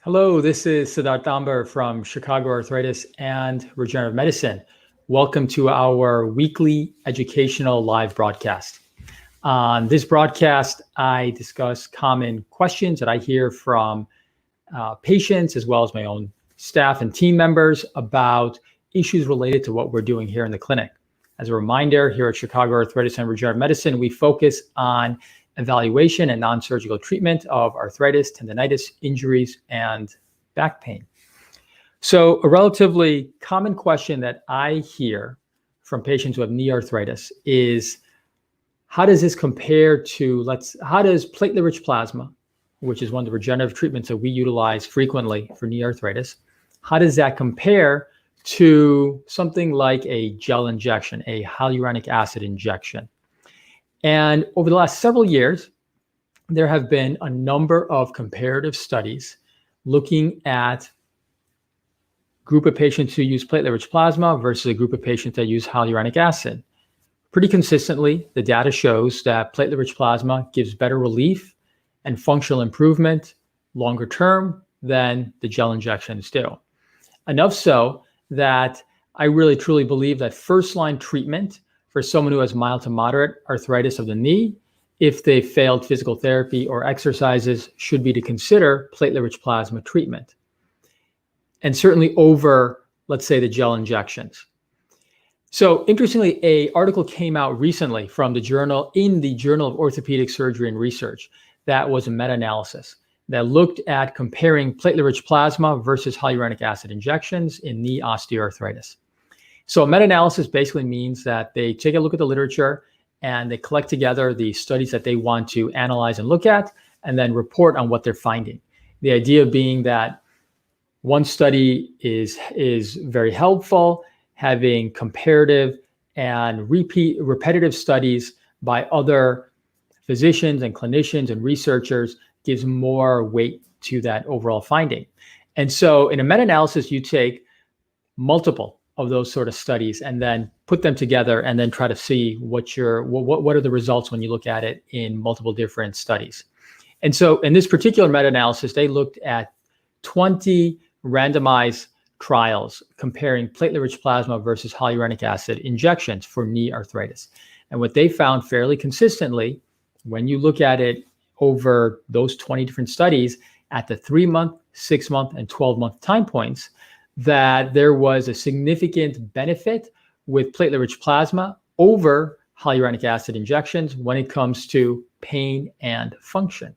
Hello, this is Siddharth Amber from Chicago Arthritis and Regenerative Medicine. Welcome to our weekly educational live broadcast. On this broadcast, I discuss common questions that I hear from patients as well as my own staff and team members about issues related to what we're doing here in the clinic. As a reminder, here at Chicago Arthritis and Regenerative Medicine, we focus on evaluation and non-surgical treatment of arthritis, tendonitis, injuries, and back pain. So a relatively common question that I hear from patients who have knee arthritis is, how does this compare to, how does platelet-rich plasma, which is one of the regenerative treatments that we utilize frequently for knee arthritis, how does that compare to something like a gel injection, a hyaluronic acid injection? And over the last several years, there have been a number of comparative studies looking at a group of patients who use platelet-rich plasma versus a group of patients that use hyaluronic acid. Pretty consistently, the data shows that platelet-rich plasma gives better relief and functional improvement longer term than the gel injections do. Enough so that I really truly believe that first-line treatment for someone who has mild to moderate arthritis of the knee, if they failed physical therapy or exercises, should be to consider platelet-rich plasma treatment. And certainly over, let's say, the gel injections. So interestingly, an article came out recently from the Journal of Orthopedic Surgery and Research that was a meta-analysis that looked at comparing platelet-rich plasma versus hyaluronic acid injections in knee osteoarthritis. So a meta-analysis basically means that they take a look at the literature and they collect together the studies that they want to analyze and look at, and then report on what they're finding. The idea being that one study is very helpful, having comparative and repetitive studies by other physicians and clinicians and researchers gives more weight to that overall finding. And so in a meta-analysis, you take multiple of those sort of studies and then put them together and then try to see what are the results when you look at it in multiple different studies. And so in this particular meta-analysis, they looked at 20 randomized trials comparing platelet-rich plasma versus hyaluronic acid injections for knee arthritis. And what they found fairly consistently, when you look at it over those 20 different studies at the 3-month, 6-month, and 12-month time points, that there was a significant benefit with platelet-rich plasma over hyaluronic acid injections when it comes to pain and function,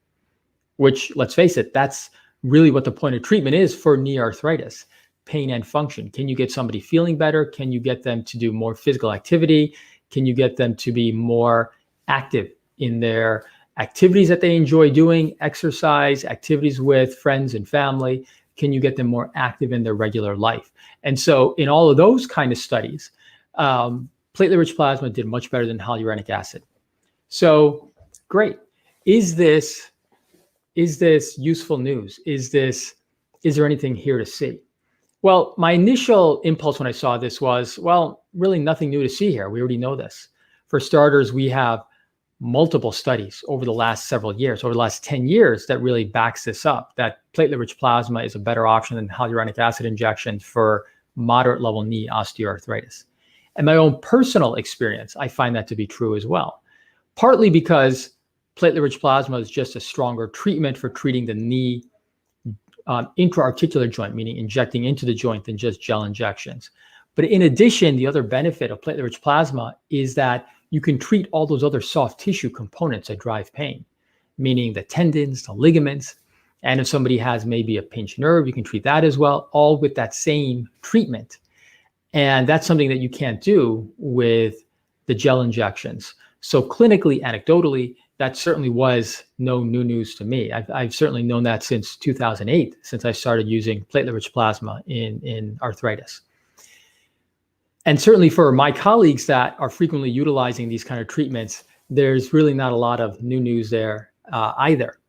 which, let's face it, that's really what the point of treatment is for knee arthritis, pain and function. Can you get somebody feeling better? Can you get them to do more physical activity? Can you get them to be more active in their activities that they enjoy doing, exercise, activities with friends and family? Can you get them more active in their regular life? And so in all of those kind of studies, platelet-rich plasma did much better than hyaluronic acid. So great. Is this useful news? Is there anything here to see? Well, my initial impulse when I saw this was, well, really nothing new to see here. We already know this. For starters, we have multiple studies over the last several years, over the last 10 years, that really backs this up, that platelet-rich plasma is a better option than hyaluronic acid injections for moderate level knee osteoarthritis. And my own personal experience, I find that to be true as well, partly because platelet-rich plasma is just a stronger treatment for treating the knee intra-articular joint, meaning injecting into the joint than just gel injections. But in addition, the other benefit of platelet-rich plasma is that you can treat all those other soft tissue components that drive pain, meaning the tendons, the ligaments, and if somebody has maybe a pinched nerve, you can treat that as well, all with that same treatment. And that's something that you can't do with the gel injections. So clinically, anecdotally, that certainly was no new news to me. I've certainly known that since 2008, since I started using platelet-rich plasma in arthritis. And certainly for my colleagues that are frequently utilizing these kind of treatments, there's really not a lot of new news there either.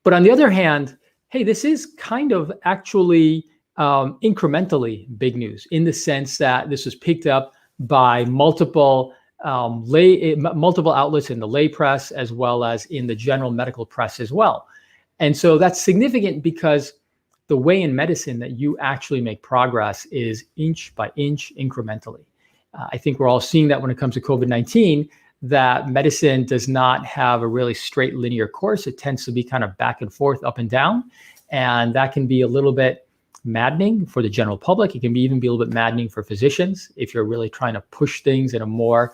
But on the other hand, hey, this is kind of actually incrementally big news in the sense that this was picked up by multiple outlets in the lay press as well as in the general medical press as well. And so that's significant because the way in medicine that you actually make progress is inch by inch incrementally. I think we're all seeing that when it comes to COVID-19, that medicine does not have a really straight linear course. It tends to be kind of back and forth, up and down. And that can be a little bit maddening for the general public. It can even be a little bit maddening for physicians if you're really trying to push things in a more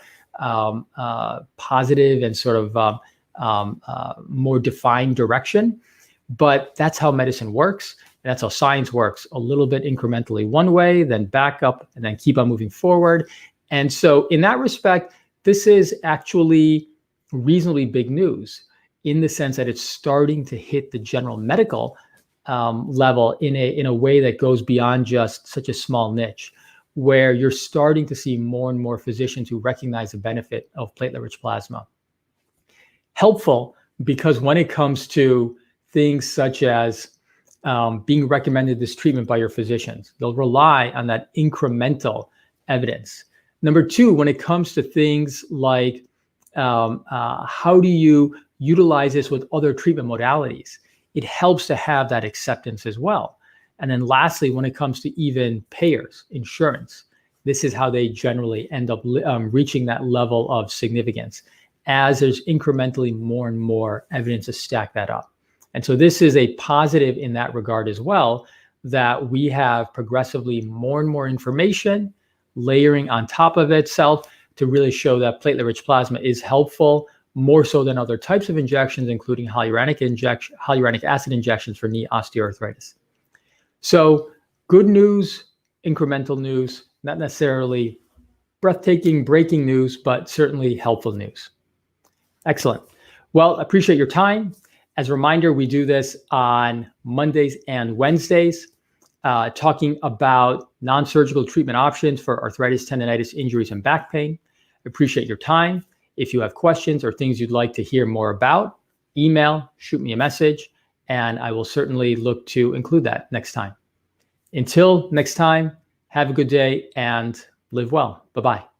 positive and sort of more defined direction. But that's how medicine works. And that's how science works, a little bit incrementally one way, then back up, and then keep on moving forward. And so in that respect, this is actually reasonably big news in the sense that it's starting to hit the general medical level in a way that goes beyond just such a small niche, where you're starting to see more and more physicians who recognize the benefit of platelet-rich plasma. Helpful because when it comes to things such as being recommended this treatment by your physicians, they'll rely on that incremental evidence. Number two, when it comes to things like how do you utilize this with other treatment modalities, it helps to have that acceptance as well. And then lastly, when it comes to even payers, insurance, this is how they generally end up reaching that level of significance as there's incrementally more and more evidence to stack that up. And so this is a positive in that regard as well, that we have progressively more and more information layering on top of itself to really show that platelet-rich plasma is helpful, more so than other types of injections, including hyaluronic acid injections for knee osteoarthritis. So good news, incremental news, not necessarily breathtaking, breaking news, but certainly helpful news. Excellent. Well, appreciate your time. As a reminder, we do this on Mondays and Wednesdays, talking about non-surgical treatment options for arthritis, tendonitis, injuries, and back pain. Appreciate your time. If you have questions or things you'd like to hear more about, email, shoot me a message, and I will certainly look to include that next time. Until next time, have a good day and live well. Bye-bye.